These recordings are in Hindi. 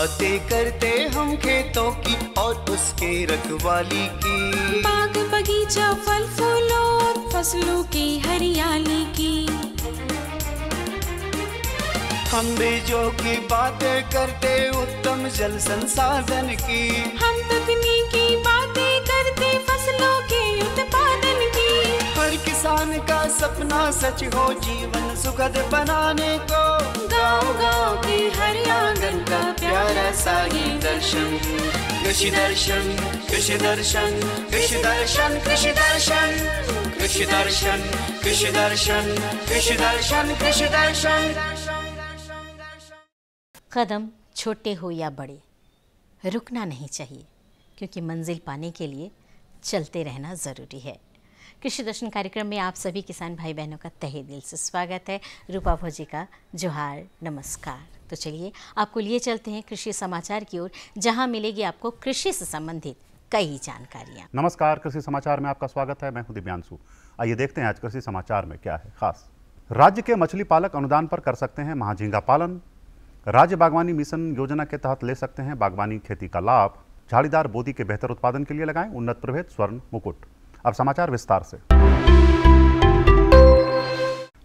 बातें करते हम खेतों की और उसके रखवाली की, बाग बगीचा फल फूलों और फसलों की हरियाली की। हम बीजों की बातें करते उत्तम जल संसाधन की, हम तकनीकी बातें करते फसलों के उत्पादन की। हर किसान का सपना सच हो जीवन सुखद बनाने को, गाँव-गाँव के हर आंगन का प्यारा सा ये दर्शन। कृषि दर्शन, कृषि दर्शन, कृषि दर्शन, कृषि दर्शन, कृषि दर्शन, कृषि दर्शन, कृषि दर्शन, कृषि दर्शन। कदम छोटे हो या बड़े, रुकना नहीं चाहिए, क्योंकि मंजिल पाने के लिए चलते रहना ज़रूरी है। कृषि दर्शन कार्यक्रम में आप सभी किसान भाई बहनों का तहे दिल से स्वागत है। रूपा भोजी का जोहार, नमस्कार। तो चलिए आपको लिए चलते हैं कृषि समाचार की ओर, जहां मिलेगी आपको कृषि से संबंधित कई जानकारियां। नमस्कार, कृषि समाचार में आपका स्वागत है। मैं हूं दिव्यांशु। आइए देखते हैं आज कृषि समाचार में क्या है खास। राज्य के मछली पालक अनुदान पर कर सकते हैं महाझींगा पालन। राज्य बागवानी मिशन योजना के तहत ले सकते हैं बागवानी खेती का लाभ। झाड़ीदार बोदी के बेहतर उत्पादन के लिए लगाएं उन्नत प्रभेद स्वर्ण मुकुट। अब समाचार विस्तार से।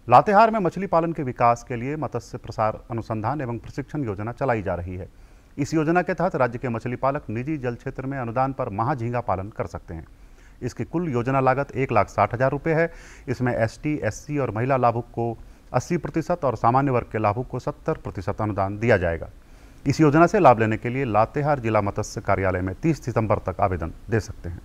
लातेहार में मछली पालन के विकास के लिए मत्स्य प्रसार अनुसंधान एवं प्रशिक्षण योजना चलाई जा रही है। इस योजना के तहत राज्य के मछली पालक निजी जल क्षेत्र में अनुदान पर महाझींगा पालन कर सकते हैं। इसकी कुल योजना लागत 1,60,000 रुपये है। इसमें ST, SC और महिला लाभुक को 80% और सामान्य वर्ग के लाभुक को 70% अनुदान दिया जाएगा। इस योजना से लाभ लेने के लिए लातेहार जिला मत्स्य कार्यालय में 30 सितंबर तक आवेदन दे सकते हैं।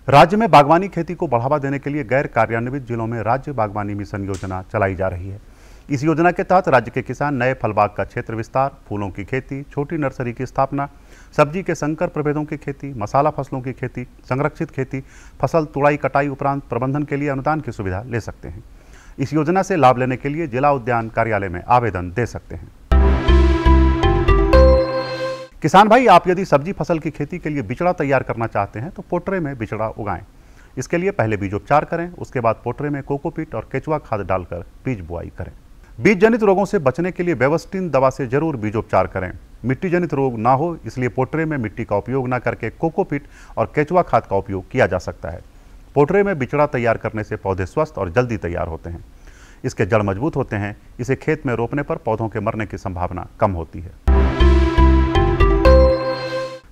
राज्य में बागवानी खेती को बढ़ावा देने के लिए गैर कार्यान्वित जिलों में राज्य बागवानी मिशन योजना चलाई जा रही है। इस योजना के तहत राज्य के किसान नए फलबाग का क्षेत्र विस्तार, फूलों की खेती, छोटी नर्सरी की स्थापना, सब्जी के संकर प्रभेदों की खेती, मसाला फसलों की खेती, संरक्षित खेती, फसल तुड़ाई कटाई उपरांत प्रबंधन के लिए अनुदान की सुविधा ले सकते हैं। इस योजना से लाभ लेने के लिए जिला उद्यान कार्यालय में आवेदन दे सकते हैं। किसान भाई, आप यदि सब्जी फसल की खेती के लिए बिचड़ा तैयार करना चाहते हैं तो पोटरे में बिचड़ा उगाएं। इसके लिए पहले बीजोपचार करें, उसके बाद पोटरे में कोकोपीट और केचुआ खाद डालकर बीज बुआई करें। बीज जनित रोगों से बचने के लिए बेवस्टिन दवा से जरूर बीजोपचार करें। मिट्टी जनित रोग ना हो, इसलिए पोटरे में मिट्टी का उपयोग न करके कोकोपीट और केचुआ खाद का उपयोग किया जा सकता है। पोटरे में बिचड़ा तैयार करने से पौधे स्वस्थ और जल्दी तैयार होते हैं। इसके जड़ मजबूत होते हैं। इसे खेत में रोपने पर पौधों के मरने की संभावना कम होती है।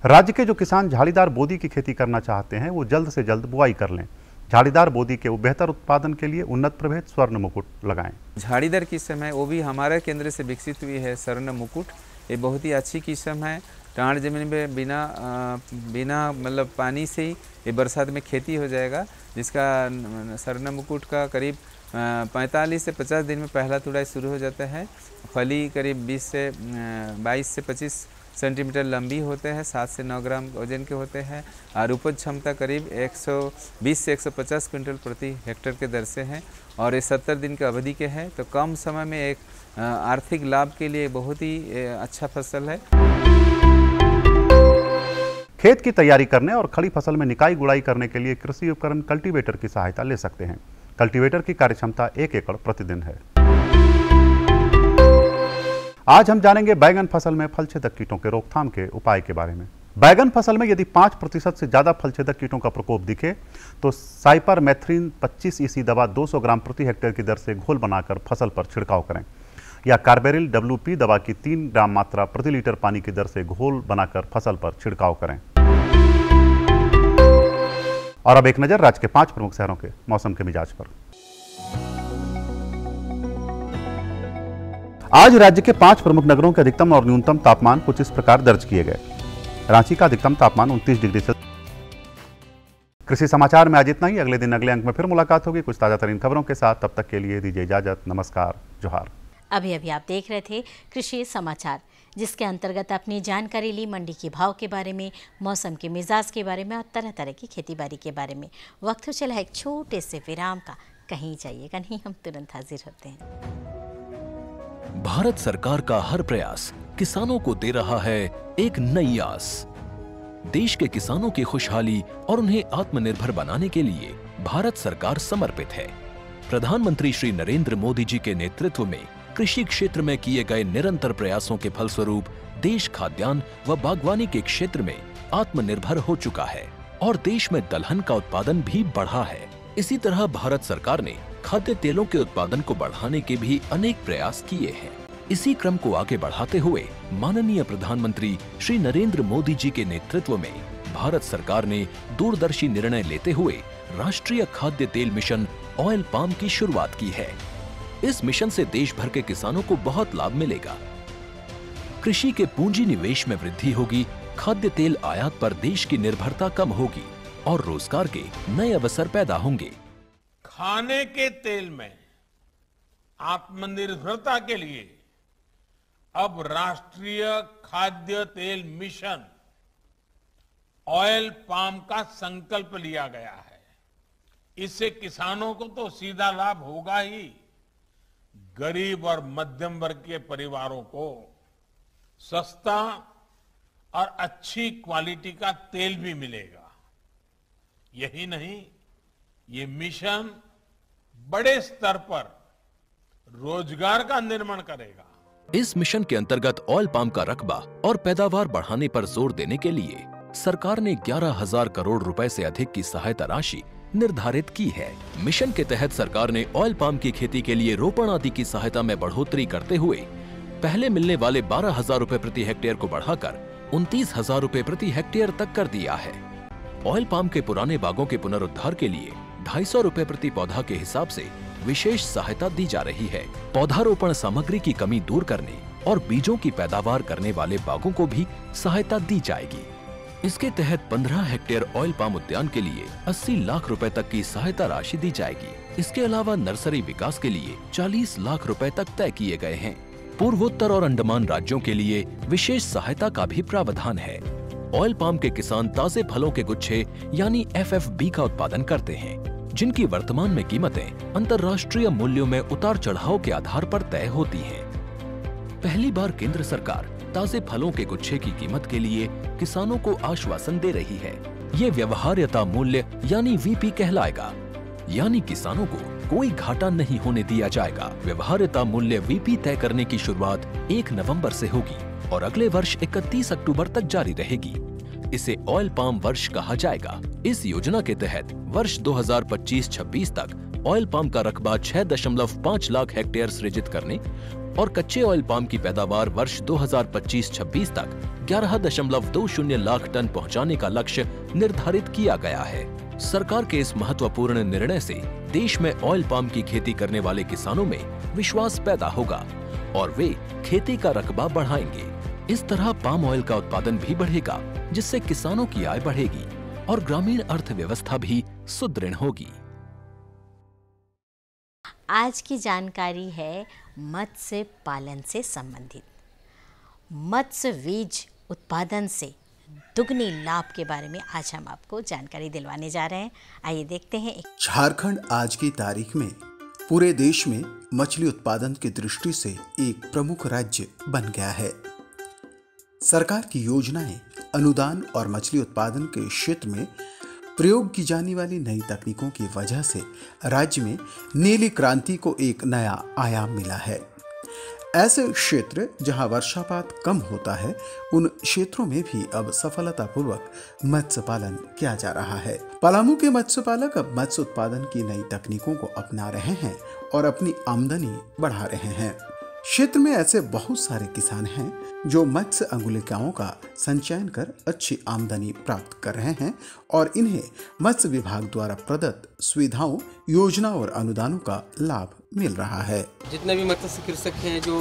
राज्य के जो किसान झाड़ीदार बोदी की खेती करना चाहते हैं वो जल्द से जल्द बुआई कर लें। झाड़ीदार बोदी के बेहतर उत्पादन के लिए उन्नत प्रभेद स्वर्ण मुकुट लगाएं। झाड़ीदार किस्म है, वो भी हमारे केंद्र से विकसित हुई है स्वर्ण मुकुट। ये बहुत ही अच्छी किस्म है। टाण जमीन में बिना मतलब पानी से ही ये बरसात में खेती हो जाएगा। जिसका स्वर्ण मुकुट का करीब 45 से 50 दिन में पहला तुड़ाई शुरू हो जाता है। फली करीब 22 से 25 सेंटीमीटर लंबी होते हैं, 7 से 9 ग्राम वजन के होते हैं और उपज क्षमता करीब 120 से 150 क्विंटल प्रति हेक्टेयर के दर से हैं और ये 70 दिन के अवधि के हैं। तो कम समय में एक आर्थिक लाभ के लिए बहुत ही अच्छा फसल है। खेत की तैयारी करने और खड़ी फसल में निकाई गुड़ाई करने के लिए कृषि उपकरण कल्टीवेटर की सहायता ले सकते हैं। कल्टीवेटर की कार्यक्षमता 1 एकड़ प्रतिदिन है। आज हम जानेंगे बैगन फसल में फलछेदक कीटों के रोकथाम के उपाय के बारे में। बैगन फसल में यदि 5% से ज़्यादा फलछेदक कीटों का प्रकोप दिखे तो साइपरमेथ्रिन 25 EC दवा 200 ग्राम प्रति हेक्टेयर की दर से घोल बनाकर फसल पर छिड़काव करें, या कार्बेरिल WP दवा की 3 ग्राम मात्रा प्रति लीटर पानी की दर से घोल बनाकर फसल पर छिड़काव करें। और अब एक नज़र राज्य के 5 प्रमुख शहरों के मौसम के मिजाज पर। आज राज्य के 5 प्रमुख नगरों के अधिकतम और न्यूनतम तापमान कुछ इस प्रकार दर्ज किए गए। रांची का अधिकतम तापमान 29 डिग्री सेल्सियस। कृषि समाचार में आज इतना ही। अगले दिन अगले अंक में फिर मुलाकात होगी कुछ ताजा तरीन खबरों के साथ। तब तक के लिए दीजिए इजाजत। नमस्कार, जोहार। अभी आप देख रहे थे कृषि समाचार, जिसके अंतर्गत अपनी जानकारी ली मंडी के भाव के बारे में, मौसम के मिजाज के बारे में और तरह तरह की खेती बाड़ी के बारे में। वक्त हो चला एक छोटे से विराम का, कहीं जाइएगा नहीं, हम तुरंत हाजिर होते हैं। भारत सरकार का हर प्रयास किसानों को दे रहा है एक नई आस। देश के किसानों की खुशहाली और उन्हें आत्मनिर्भर बनाने के लिए भारत सरकार समर्पित है। प्रधानमंत्री श्री नरेंद्र मोदी जी के नेतृत्व में कृषि क्षेत्र में किए गए निरंतर प्रयासों के फलस्वरूप देश खाद्यान्न व बागवानी के क्षेत्र में आत्मनिर्भर हो चुका है और देश में दलहन का उत्पादन भी बढ़ा है। इसी तरह भारत सरकार ने खाद्य तेलों के उत्पादन को बढ़ाने के भी अनेक प्रयास किए हैं। इसी क्रम को आगे बढ़ाते हुए माननीय प्रधानमंत्री श्री नरेंद्र मोदी जी के नेतृत्व में भारत सरकार ने दूरदर्शी निर्णय लेते हुए राष्ट्रीय खाद्य तेल मिशन ऑयल पाम की शुरुआत की है। इस मिशन से देश भर के किसानों को बहुत लाभ मिलेगा। कृषि के पूंजी निवेश में वृद्धि होगी, खाद्य तेल आयात पर देश की निर्भरता कम होगी और रोजगार के नए अवसर पैदा होंगे। खाने के तेल में आत्मनिर्भरता के लिए अब राष्ट्रीय खाद्य तेल मिशन ऑयल पाम का संकल्प लिया गया है। इससे किसानों को तो सीधा लाभ होगा ही, गरीब और मध्यम वर्ग के परिवारों को सस्ता और अच्छी क्वालिटी का तेल भी मिलेगा। यही नहीं, ये मिशन बड़े स्तर पर रोजगार का निर्माण करेगा। इस मिशन के अंतर्गत ऑयल पाम का रकबा और पैदावार बढ़ाने पर जोर देने के लिए सरकार ने 11,000 करोड़ रुपए से अधिक की सहायता राशि निर्धारित की है। मिशन के तहत सरकार ने ऑयल पाम की खेती के लिए रोपण आदि की सहायता में बढ़ोतरी करते हुए पहले मिलने वाले 12,000 रुपए प्रति हेक्टेयर को बढ़ाकर 29,000 रुपए प्रति हेक्टेयर तक कर दिया है। ऑयल पाम के पुराने बागों के पुनरुद्धार के लिए 250 रुपए प्रति पौधा के हिसाब से विशेष सहायता दी जा रही है। पौधारोपण सामग्री की कमी दूर करने और बीजों की पैदावार करने वाले बागों को भी सहायता दी जाएगी। इसके तहत 15 हेक्टेयर ऑयल पाम उद्यान के लिए 80 लाख रुपए तक की सहायता राशि दी जाएगी। इसके अलावा नर्सरी विकास के लिए 40 लाख रुपए तक तय किए गए हैं। पूर्वोत्तर और अंडमान राज्यों के लिए विशेष सहायता का भी प्रावधान है। ऑयल पाम के किसान ताजे फलों के गुच्छे यानी FFB का उत्पादन करते हैं, जिनकी वर्तमान में कीमतें अंतर्राष्ट्रीय मूल्यों में उतार चढ़ाव के आधार पर तय होती हैं। पहली बार केंद्र सरकार ताजे फलों के गुच्छे की कीमत के लिए किसानों को आश्वासन दे रही है। ये व्यवहार्यता मूल्य यानी VP कहलाएगा, यानी किसानों को कोई घाटा नहीं होने दिया जाएगा। व्यवहार्यता मूल्य VP तय करने की शुरुआत 1 नवंबर से होगी और अगले वर्ष 31 अक्टूबर तक जारी रहेगी। इसे ऑयल पाम वर्ष कहा जाएगा। इस योजना के तहत वर्ष 2025-26 तक ऑयल पाम का रकबा 6.5 लाख हेक्टेयर सृजित करने और कच्चे ऑयल पाम की पैदावार वर्ष 2025-26 तक 11.20 लाख टन पहुंचाने का लक्ष्य निर्धारित किया गया है। सरकार के इस महत्वपूर्ण निर्णय से देश में ऑयल पाम की खेती करने वाले किसानों में विश्वास पैदा होगा और वे खेती का रकबा बढ़ाएंगे। इस तरह पाम ऑयल का उत्पादन भी बढ़ेगा, जिससे किसानों की आय बढ़ेगी और ग्रामीण अर्थव्यवस्था भी सुदृढ़ होगी। आज की जानकारी है मत्स्य पालन से संबंधित। मत्स्य बीज उत्पादन से दुगनी लाभ के बारे में आज हम आपको जानकारी दिलवाने जा रहे हैं। आइए देखते हैं। झारखंड आज की तारीख में पूरे देश में मछली उत्पादन की दृष्टि से एक प्रमुख राज्य बन गया है। सरकार की योजनाएं, अनुदान और मछली उत्पादन के क्षेत्र में प्रयोग की जाने वाली नई तकनीकों की वजह से राज्य में नीली क्रांति को एक नया आयाम मिला है। ऐसे क्षेत्र जहां वर्षापात कम होता है, उन क्षेत्रों में भी अब सफलतापूर्वक मत्स्य पालन किया जा रहा है। पलामू के मत्स्य पालक अब मत्स्य उत्पादन की नई तकनीकों को अपना रहे हैं और अपनी आमदनी बढ़ा रहे हैं। क्षेत्र में ऐसे बहुत सारे किसान हैं जो मत्स्य अंगुलिकाओं का संचयन कर अच्छी आमदनी प्राप्त कर रहे हैं और इन्हें मत्स्य विभाग द्वारा प्रदत्त सुविधाओं, योजना और अनुदानों का लाभ मिल रहा है। जितने भी मत्स्य कृषक हैं जो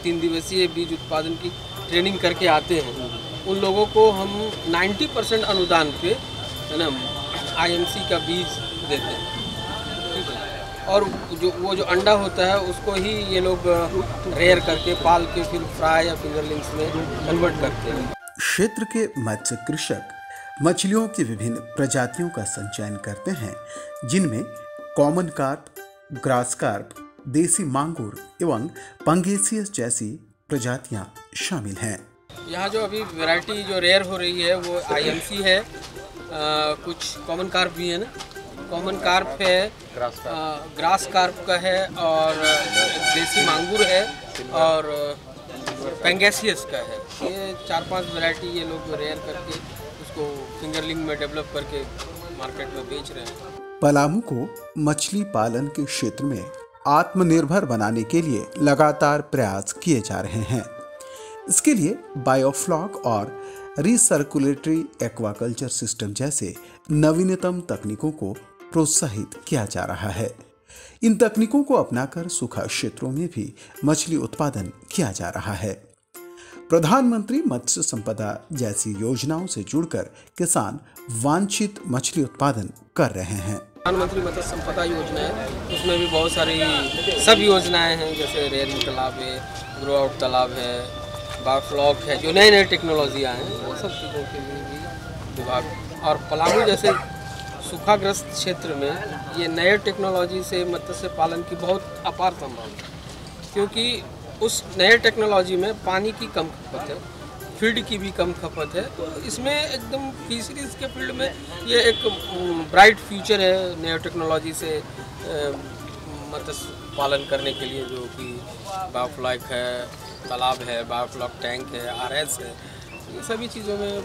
3 दिवसीय बीज उत्पादन की ट्रेनिंग करके आते हैं, उन लोगों को हम 90% अनुदान पे है ना IMC का बीज देते हैं। और जो अंडा होता है उसको ही ये लोग रेयर करके पाल के फिर फ्राई या फिंगरलिंग्स में कन्वर्ट करते हैं। क्षेत्र के मत्स्य कृषक मछलियों की विभिन्न प्रजातियों का संचयन करते हैं, जिनमें कॉमन कार्प, ग्रास कार्प, देसी मांगुर एवं पंगेसियस जैसी प्रजातियां शामिल हैं। यहाँ जो अभी वैरायटी जो रेयर हो रही है वो IMC है, कुछ कॉमन कार्प भी है ना, कॉमन कार्प है, ग्रास कार्प का है, और देसी मांगुर है, और पेंगेसियस का है। ये 4-5 वैरायटी ये लोग रेयर करके उसको फिंगरलिंग में डेवलप करके मार्केट में बेच रहे हैं। पलामू को मछली पालन के क्षेत्र में आत्मनिर्भर बनाने के लिए लगातार प्रयास किए जा रहे हैं। इसके लिए बायोफ्लॉक और रिसर्कुलेटरी एक्वाकल्चर सिस्टम जैसे नवीनतम तकनीकों को प्रोत्साहित किया जा रहा है। इन तकनीकों को अपनाकर सूखा क्षेत्रों में भी मछली उत्पादन किया जा रहा है। प्रधानमंत्री मत्स्य संपदा जैसी योजनाओं से जुड़कर किसान वांछित मछली उत्पादन कर रहे हैं। प्रधानमंत्री मत्स्य संपदा योजना है, उसमें भी बहुत सारी सब योजनाएं हैं, जैसे रेयरिंग तालाब है, ग्रो आउट तालाब है, बायोफ्लॉक है, जो नए नए टेक्नोलॉजियाँ हैं, वो सब चीज़ों के लिए भी विभाग। और पलामू जैसे सूखाग्रस्त क्षेत्र में ये नए टेक्नोलॉजी से मत्स्य पालन की बहुत अपार संभावना है, क्योंकि उस नए टेक्नोलॉजी में पानी की कम खपत है, फीड की भी कम खपत है। तो इसमें एकदम फिशरीज के फील्ड में ये एक ब्राइट फ्यूचर है नए टेक्नोलॉजी से मत्स्य पालन करने के लिए, जो कि बायोफ्लॉक है, तालाब है, बायोफ्लॉक टैंक है, RS है, ये सभी चीज़ों में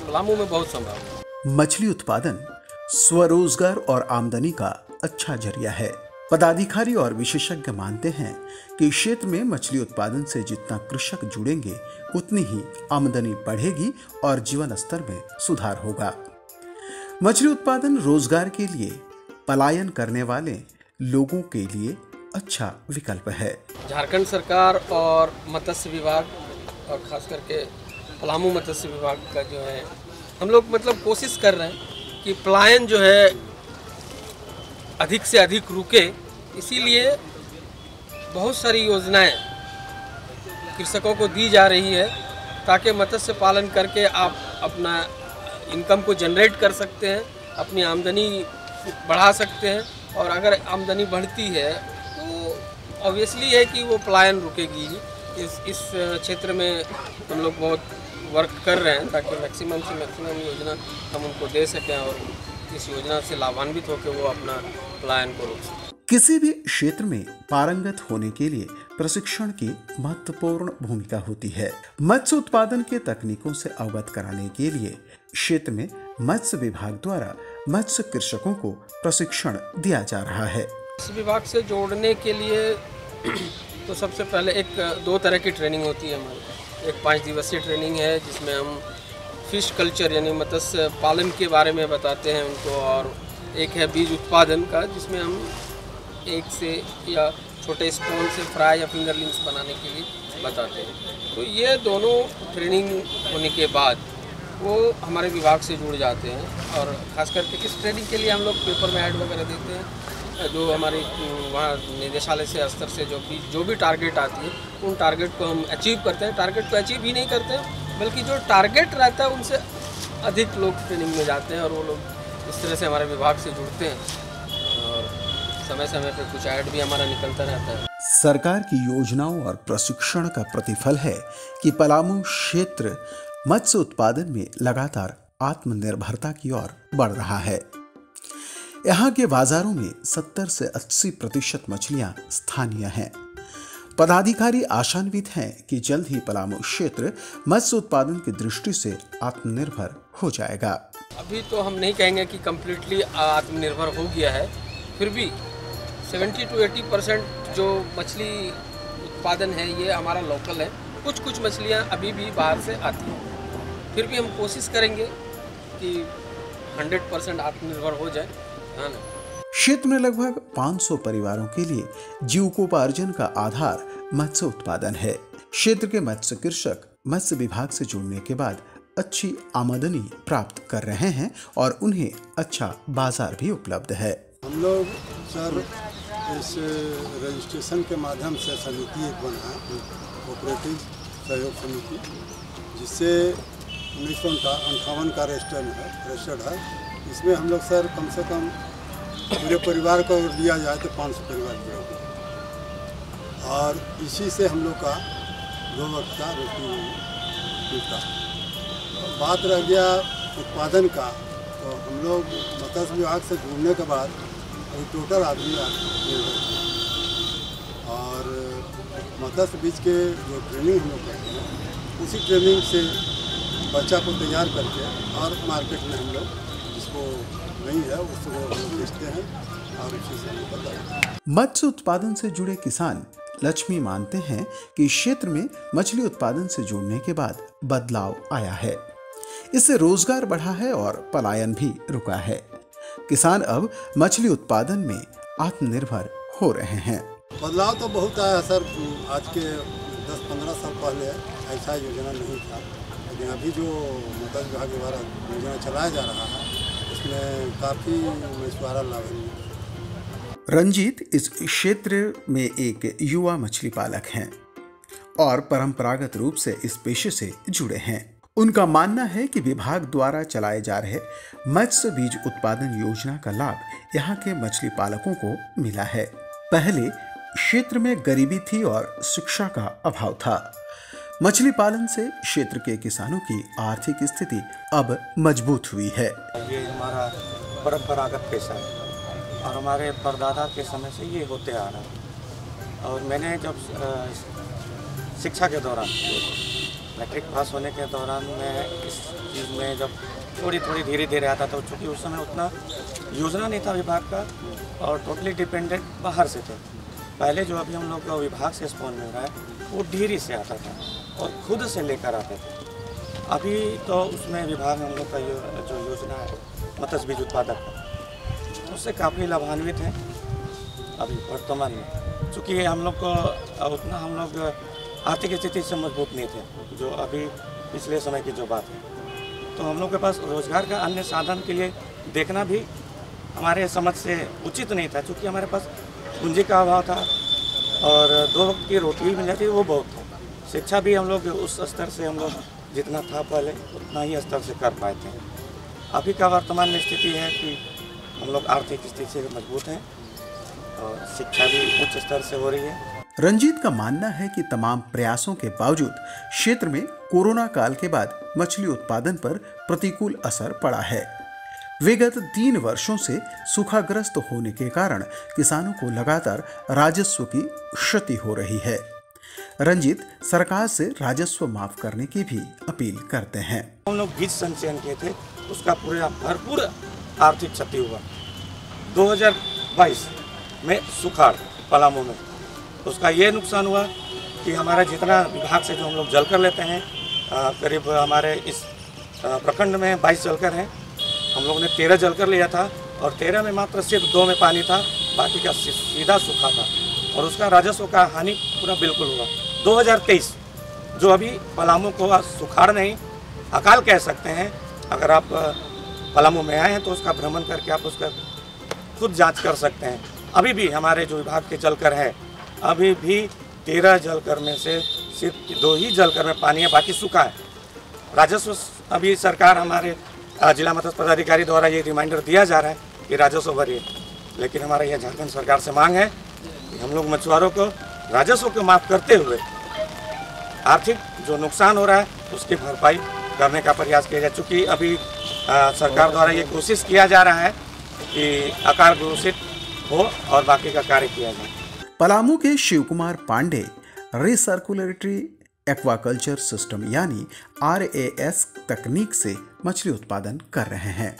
पलामू में बहुत संभावना है। मछली उत्पादन स्वरोजगार और आमदनी का अच्छा जरिया है। पदाधिकारी और विशेषज्ञ मानते हैं कि क्षेत्र में मछली उत्पादन से जितना कृषक जुड़ेंगे उतनी ही आमदनी बढ़ेगी और जीवन स्तर में सुधार होगा। मछली उत्पादन रोजगार के लिए पलायन करने वाले लोगों के लिए अच्छा विकल्प है। झारखंड सरकार और मत्स्य विभाग और खास करके पलामू मत्स्य विभाग का जो है, हम लोग मतलब कोशिश कर रहे हैं कि पलायन जो है अधिक से अधिक रुके। इसीलिए बहुत सारी योजनाएं कृषकों को दी जा रही है, ताकि मत्स्य पालन करके आप अपना इनकम को जनरेट कर सकते हैं, अपनी आमदनी बढ़ा सकते हैं। और अगर आमदनी बढ़ती है तो ऑब्वियसली है कि वो पलायन रुकेगी। इस क्षेत्र में हम लोग बहुत वर्क कर रहे हैं, ताकि मैक्सिमम से मैक्सिमम योजना हम उनको दे सकें और इस योजना से लाभान्वित होकर वो अपना पलायन को रोक सकें। किसी भी क्षेत्र में पारंगत होने के लिए प्रशिक्षण की महत्वपूर्ण भूमिका होती है। मत्स्य उत्पादन के तकनीकों से अवगत कराने के लिए क्षेत्र में मत्स्य विभाग द्वारा मत्स्य कृषकों को प्रशिक्षण दिया जा रहा है। इस विभाग से जोड़ने के लिए तो सबसे पहले 2 तरह की ट्रेनिंग होती है हमारी। एक 5 दिवसीय ट्रेनिंग है, जिसमें हम फिश कल्चर यानी मत्स्य पालन के बारे में बताते हैं उनको, और एक है बीज उत्पादन का, जिसमें हम एक से या छोटे स्पून से फ्राई या फिंगरलिंग्स बनाने के लिए बताते हैं। तो ये दोनों ट्रेनिंग होने के बाद वो हमारे विभाग से जुड़ जाते हैं। और ख़ास करके इस ट्रेनिंग के लिए हम लोग पेपर में ऐड वगैरह देते हैं, जो हमारी वहाँ निदेशालय से स्तर से जो भी टारगेट आती है, उन टारगेट को हम अचीव करते हैं। टारगेट को अचीव ही नहीं करते हैं, बल्कि जो टारगेट रहता है उनसे अधिक लोग ट्रेनिंग में जाते हैं, और वो लोग इस तरह से हमारे विभाग से जुड़ते हैं। और समय समय पे कुछ ऐड भी हमारा निकलता रहता है। सरकार की योजनाओं और प्रशिक्षण का प्रतिफल है कि पलामू क्षेत्र मत्स्य उत्पादन में लगातार आत्मनिर्भरता की ओर बढ़ रहा है। यहाँ के बाजारों में 70 से 80% मछलियाँ स्थानीय हैं। पदाधिकारी आशान्वित हैं कि जल्द ही पलामू क्षेत्र मत्स्य उत्पादन की दृष्टि से आत्मनिर्भर हो जाएगा। अभी तो हम नहीं कहेंगे कि कम्प्लीटली आत्मनिर्भर हो गया है, फिर भी 70 to 80% जो मछली उत्पादन है ये हमारा लोकल है। कुछ मछलियाँ अभी भी बाहर से आती हैं, फिर भी हम कोशिश करेंगे कि 100% आत्मनिर्भर हो जाए, है ना। क्षेत्र में लगभग 500 परिवारों के लिए जीविकोपार्जन का आधार मत्स्य उत्पादन है। क्षेत्र के मत्स्य कृषक मत्स्य विभाग से जुड़ने के बाद अच्छी आमदनी प्राप्त कर रहे हैं और उन्हें अच्छा बाजार भी उपलब्ध है। हम लोग सर इस रजिस्ट्रेशन के माध्यम से समिति एक बना है, कोऑपरेटिव सहयोग समिति, जिससे 1958 का रजिस्टर्ड है। इसमें हम लोग सर कम से कम पूरे परिवार को लिया जाए तो 500 परिवार जुड़े, और इसी से हम लोग का 2 वक्त का रोटी मिलता। बात रह गया उत्पादन का, तो हम लोग मत्स्य विभाग से जुड़ने के बाद अभी टोटल आदमी मिल रहे हैं और मत्स्य बीज के जो ट्रेनिंग हम लोग करते हैं उसी ट्रेनिंग से बच्चा को तैयार करके और मार्केट में हम लोग जिसको नहीं है उसको हम लोग बेचते हैं और उसी से हमें पता है। मत्स्य उत्पादन से जुड़े किसान लक्ष्मी मानते हैं कि इस क्षेत्र में मछली उत्पादन से जुड़ने के बाद बदलाव आया है। इससे रोजगार बढ़ा है और पलायन भी रुका है। किसान अब मछली उत्पादन में आत्मनिर्भर हो रहे हैं। बदलाव तो बहुत आया सर। आज के 10-15 साल पहले ऐसा योजना नहीं था, लेकिन अभी जो मत्स्य विभाग के द्वारा योजना चलाया जा रहा है उसमें काफ़ी मछुआरा लाभान्वित। रंजीत इस क्षेत्र में एक युवा मछली पालक हैं और परंपरागत रूप से इस पेशे से जुड़े हैं। उनका मानना है कि विभाग द्वारा चलाए जा रहे मत्स्य बीज उत्पादन योजना का लाभ यहाँ के मछली पालकों को मिला है। पहले क्षेत्र में गरीबी थी और शिक्षा का अभाव था। मछली पालन से क्षेत्र के किसानों की आर्थिक स्थिति अब मजबूत हुई है। ये हमारा परंपरागत पेशा है और हमारे परदादा के समय से ये होते आ रहा है। और मैंने जब शिक्षा के दौरान मैट्रिक पास होने के दौरान मैं इस चीज़ में जब थोड़ी धीरे धीरे आता था, चूँकि उस समय उतना योजना नहीं था विभाग का और टोटली डिपेंडेंट बाहर से थे। पहले जो अभी हम लोग का विभाग से स्पॉन मिल रहा है वो ढीरी से आता था और खुद से लेकर आते थे। अभी तो उसमें विभाग हम लोग का जो योजना है मत्स्य बीज उत्पादक का, उससे काफ़ी लाभान्वित हैं अभी वर्तमान में। चूँकि हम लोग को उतना हम लोग आर्थिक स्थिति से मजबूत नहीं थे जो अभी पिछले समय की जो बात है, तो हम लोग के पास रोज़गार का अन्य साधन के लिए देखना भी हमारे समझ से उचित नहीं था, क्योंकि हमारे पास पूंजी का अभाव था और 2 वक्त की रोटी भी मिल जाती वो बहुत था। शिक्षा भी हम लोग उस स्तर से हम लोग जितना था पहले उतना ही स्तर से कर पाए थे। अभी का वर्तमान स्थिति है कि हम लोग आर्थिक स्थिति से मजबूत हैं और शिक्षा भी उच्च स्तर से हो रही है। रंजीत का मानना है कि तमाम प्रयासों के बावजूद क्षेत्र में कोरोना काल के बाद मछली उत्पादन पर प्रतिकूल असर पड़ा है। विगत 3 वर्षों से सूखाग्रस्त होने के कारण किसानों को लगातार राजस्व की क्षति हो रही है। रंजीत सरकार से राजस्व माफ करने की भी अपील करते हैं। हम लोग बीज संचयन किए थे, उसका पूरा भरपूर आर्थिक क्षति हुआ। 2022 में सुखाड़ पलामू में उसका ये नुकसान हुआ कि हमारा जितना विभाग से जो हम लोग जल कर लेते हैं, करीब हमारे इस प्रखंड में 22 जलकर हैं। हम लोगों ने 13 जलकर लिया था और 13 में मात्र सिर्फ 2 में पानी था, बाकी का सीधा सूखा था और उसका राजस्व का हानि पूरा बिल्कुल हुआ। 2023 जो अभी पलामू को सुखाड़ नहीं अकाल कह सकते हैं, अगर आप पलामू में आए हैं तो उसका भ्रमण करके आप उसका खुद जांच कर सकते हैं। अभी भी हमारे जो विभाग के जलकर है, अभी भी 13 जलकर में से सिर्फ 2 ही जलकर में पानी है, बाकी सूखा है। राजस्व अभी सरकार हमारे जिला मत्स्य पदाधिकारी द्वारा ये रिमाइंडर दिया जा रहा है कि राजस्व भरिए, लेकिन हमारा यह झारखंड सरकार से मांग है कि हम लोग मछुआरों को राजस्व को माफ करते हुए आर्थिक जो नुकसान हो रहा है उसकी भरपाई करने का प्रयास किया जाए। चूँकि अभी सरकार द्वारा ये कोशिश किया जा रहा है कि अकाल घोषित हो और बाकी का कार्य किया जाए। पलामू के Shiv Kumar Pandey recirculatory aquaculture system यानी RAS तकनीक से मछली उत्पादन कर रहे हैं।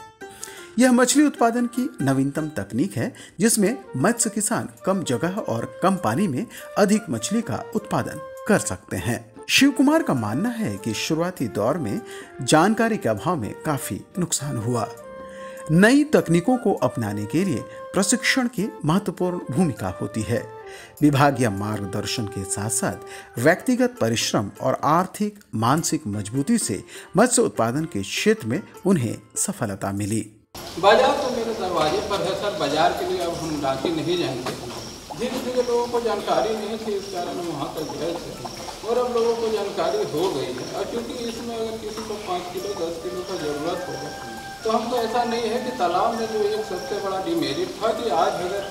यह मछली उत्पादन की नवीनतम तकनीक है जिसमें मत्स्य किसान कम जगह और कम पानी में अधिक मछली का उत्पादन कर सकते हैं। शिव कुमार का मानना है कि शुरुआती दौर में जानकारी के अभाव में काफी नुकसान हुआ। नई तकनीकों को अपनाने के लिए प्रशिक्षण की महत्वपूर्ण भूमिका होती है। विभागीय मार्गदर्शन के साथ साथ व्यक्तिगत परिश्रम और आर्थिक मानसिक मजबूती से मत्स्य उत्पादन के क्षेत्र में उन्हें सफलता मिली। बाजार तो मेरे दरवाजे पर है सर, बाजार के लिए अब हम रांची नहीं जाएंगे। धीरे धीरे लोगों को जानकारी नहीं थी, इस कारण हम वहाँ तक गए थे और अब लोगों को जानकारी हो गई है। और क्योंकि इसमें अगर किसी को 5 किलो 10 किलो का ज़रूरत होगा तो हमको ऐसा नहीं है कि तालाब में जो एक सबसे बड़ा डिमेरिट था कि आज अगर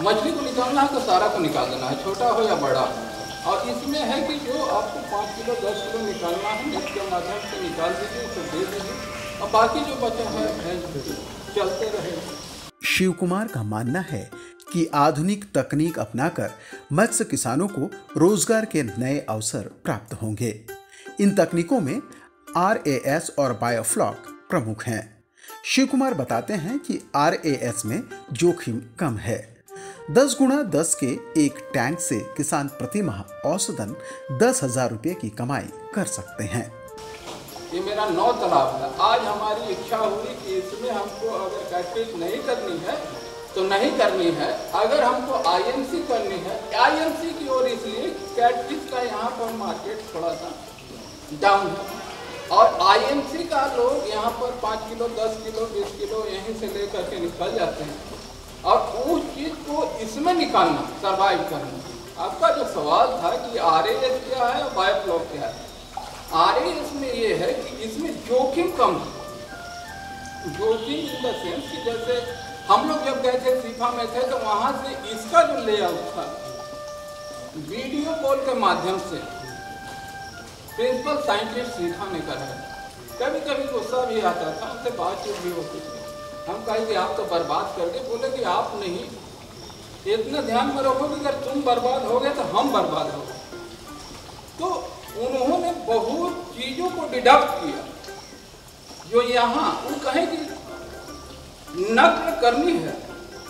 मछली को निकालना है तो सारा को निकाल देना है, छोटा हो या बड़ा हो। और इसमें है कि जो आपको 5 किलो 10 किलो निकालना है नेट के माध्यम से निकाल दीजिए, उसको दे दीजिए और बाकी जो बचा है चलते रहे। शिव कुमार का मानना है कि आधुनिक तकनीक अपनाकर मत्स्य किसानों को रोजगार के नए अवसर प्राप्त होंगे। इन तकनीकों में RAS और बायोफ्लॉक प्रमुख हैं। शिव कुमार बताते हैं कि RAS में जोखिम कम है। 10 गुणा 10 के एक टैंक से किसान प्रति माह औसतन 10,000 रुपये की कमाई कर सकते हैं। ये मेरा 9 तालाब है। आज हमारी इच्छा हुई कि इसमें हमको अगर कैटफिश नहीं करनी है तो नहीं करनी है, अगर हमको IMC करनी है, IMC की ओर इसलिए कैटफिश का यहाँ पर मार्केट थोड़ा सा डाउन है और IMC का लोग यहाँ पर 5 किलो 10 किलो 20 किलो यहीं से लेकर के निकल जाते हैं और उस चीज़ को इसमें निकालना, सर्वाइव करना। आपका जो सवाल था कि RAS क्या है और बायोफ्लॉक क्या है, RAS में ये है कि इसमें जोखिम कम है। जोखिम इन द सेंस कि जैसे हम लोग जब गए थे सीफा में थे तो वहाँ से इसका जो लेआउट था वीडियो कॉल के माध्यम से प्रिंसिपल साइंटिस्ट सीफा ने करा है। कभी कभी गुस्सा भी आता था, उनसे बातचीत भी होती थी। हम कहे कि आप तो बर्बाद कर गए, बोले कि आप नहीं, इतना ध्यान में रखो कि अगर तुम बर्बाद हो गए तो हम बर्बाद हो गए। तो उन्होंने बहुत चीज़ों को डिडक्ट किया जो यहाँ वो कहें कि नकल करनी है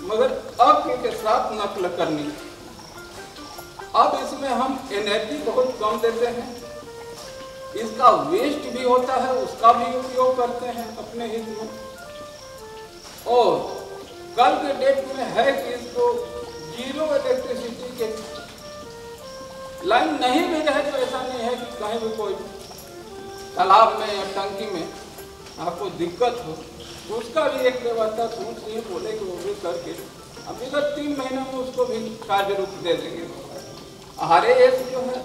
मगर अक्ल के साथ नकल करनी है। अब इसमें हम एनर्जी बहुत कम देते हैं, इसका वेस्ट भी होता है, उसका भी उपयोग करते हैं अपने हित में। और कल के डेट में है कि इसको 0 इलेक्ट्रिसिटी के लाइन नहीं भी रहे तो ऐसा नहीं है कि कहीं भी कोई तालाब में या टंकी में आपको दिक्कत हो, उसका भी एक व्यवस्था सोच लिए बोले कि वो भी करके अब इधर 3 महीने में उसको भी कार्य रूप दे देंगे। RAS जो है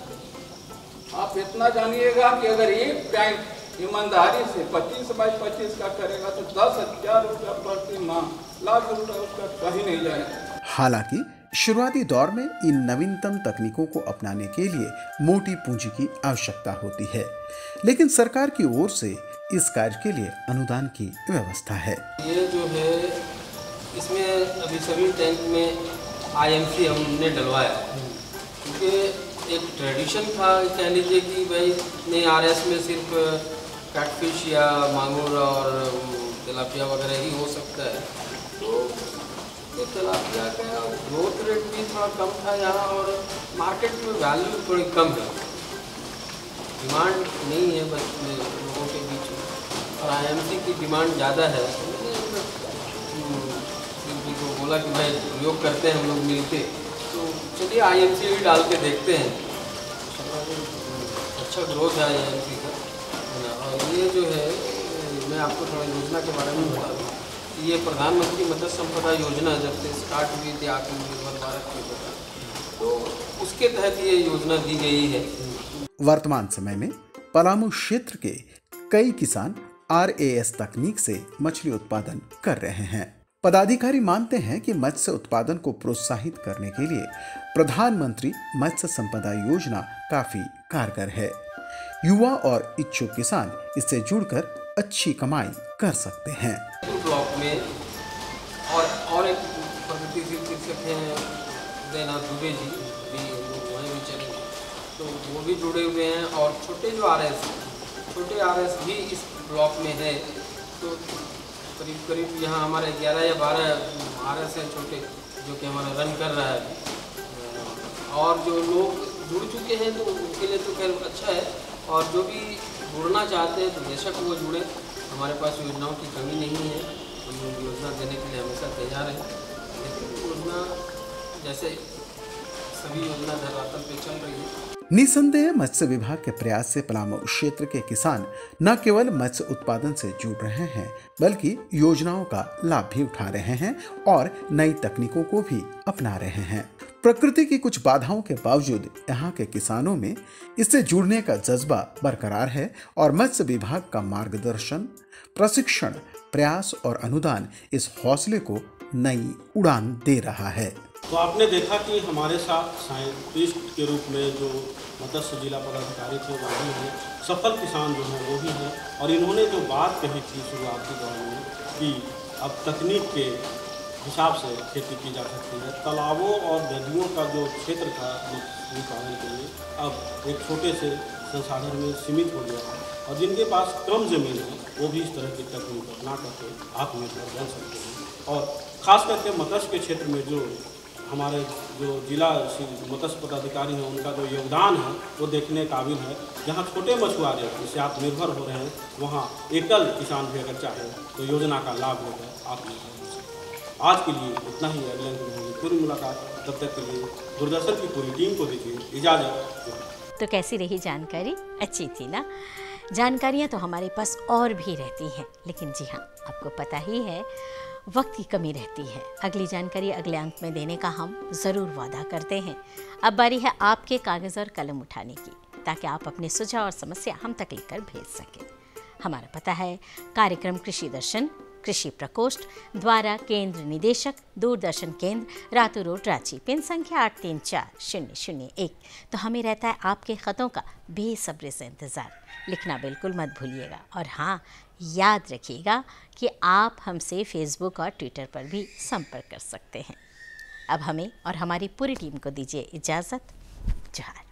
आप इतना जानिएगा कि अगर एक टैंक ईमानदारी से 25 बाई 25 का करेगा तो 10,000 रुपया प्रति माह, लाख रुपया उसका कहीं नहीं जाएगा। हालांकि शुरुआती दौर में इन नवीनतम तकनीकों को अपनाने के लिए मोटी पूंजी की आवश्यकता होती है, लेकिन सरकार की ओर से इस कार्य के लिए अनुदान की व्यवस्था है। ये जो है इसमें अभी सभी टैंक में IMC हमने डलवाया क्योंकि एक ट्रेडिशन था, कह लीजिए कि भाई नहीं RAS में सिर्फ कैटफिश या मांगुर और तिलापिया वगैरह ही हो सकता है। तो ये तिलापिया का ग्रोथ रेट भी थोड़ा कम था यहाँ और मार्केट में वैल्यू थोड़ी कम है, डिमांड नहीं है बस लोगों के बीच में, और IMC की डिमांड ज़्यादा है। तो को बोला कि भाई प्रयोग करते हैं हम लोग मिलके, तो चलिए IMC भी डाल के देखते हैं। अच्छा ग्रोथ है IMC का। और ये जो है मैं आपको थोड़ा योजना के बारे में बता दूँ, ये प्रधानमंत्री मत्स्य संपदा योजना जब से स्टार्ट हुई थी आत्मनिर्भर भारत के दौरान, तो उसके तहत ये योजना दी गई है। वर्तमान समय में पलामू क्षेत्र के कई किसान RAS तकनीक से मछली उत्पादन कर रहे हैं। पदाधिकारी मानते हैं कि मत्स्य उत्पादन को प्रोत्साहित करने के लिए प्रधानमंत्री मत्स्य संपदा योजना काफी कारगर है। युवा और इच्छुक किसान इससे जुड़कर अच्छी कमाई कर सकते हैं। ब्लॉक में और एक प्रगतिशील शिक्षक हैं जयनाथ दुबे जी भी, वहीं भी चले, तो वो भी जुड़े हुए हैं। और छोटे जो छोटे RAS भी इस ब्लॉक में है, तो करीब यहाँ हमारे 11 या 12 RAS हैं छोटे जो कि हमारा रन कर रहा है। और जो लोग जुड़ चुके हैं तो उनके लिए तो खैर अच्छा है, और जो भी जुड़ना चाहते हैं तो बेशक वो जुड़े। हमारे पास योजनाओं की कमी नहीं है, हम योजना देने के लिए हमेशा तैयार हैं। लेकिन योजना जैसे सभी योजना धरातल पे चल रही है। निसंदेह मत्स्य विभाग के प्रयास से पलामू क्षेत्र के किसान न केवल मत्स्य उत्पादन से जुड़ रहे हैं बल्कि योजनाओं का लाभ भी उठा रहे हैं और नई तकनीकों को भी अपना रहे हैं। प्रकृति की कुछ बाधाओं के बावजूद यहाँ के किसानों में इससे जुड़ने का जज्बा बरकरार है और मत्स्य विभाग का मार्गदर्शन, प्रशिक्षण, प्रयास और अनुदान इस हौसले को नई उड़ान दे रहा है। तो आपने देखा कि हमारे साथ साइंटिस्ट के रूप में जो मत्स्य जिला पदाधिकारी थे वो भी हैं, सफल किसान जो हैं वो भी हैं, और इन्होंने जो बात कही थी शुरुआती दौर में कि अब तकनीक के हिसाब से खेती की जा सकती है, तालाबों और नदियों का जो क्षेत्र था मछली पालन के लिए अब एक छोटे से संसाधन में सीमित हो गया है, और जिनके पास कम ज़मीन है वो भी इस तरह की तकनीक अपना करके आत्मनिर्भर बन सकते हैं। और ख़ास करके मत्स्य के क्षेत्र में जो हमारे जो जिला मत्स्य पदाधिकारी हैं उनका जो योगदान है वो देखने काबिल है। जहाँ छोटे मछुआरे जिससे आत्मनिर्भर हो रहे हैं वहाँ एकल किसान भी अगर चाहे तो योजना का लाभ लेकर आत्मनिर्भर हो सकता है। आज के लिए इतना ही, अगले अंक में होगी पूरी मुलाकात, तब तक के लिए दूरदर्शन की पूरी टीम को दीजिए इजाज़त। तो कैसी रही जानकारी? अच्छी थी ना? जानकारियाँ तो हमारे पास और भी रहती हैं, लेकिन जी हाँ, आपको पता ही है वक्त की कमी रहती है। अगली जानकारी अगले अंक में देने का हम ज़रूर वादा करते हैं। अब बारी है आपके कागज़ और कलम उठाने की, ताकि आप अपने सुझाव और समस्या हम तक लेकर भेज सकें। हमारा पता है कार्यक्रम कृषि दर्शन, कृषि प्रकोष्ठ द्वारा केंद्र निदेशक, दूरदर्शन केंद्र, रातू रोड, रांची, पिन संख्या 834001। तो हमें रहता है आपके ख़तों का बेसब्री से इंतज़ार। लिखना बिल्कुल मत भूलिएगा, और हाँ, याद रखिएगा कि आप हमसे फेसबुक और ट्विटर पर भी संपर्क कर सकते हैं। अब हमें और हमारी पूरी टीम को दीजिए इजाज़त। जोहार।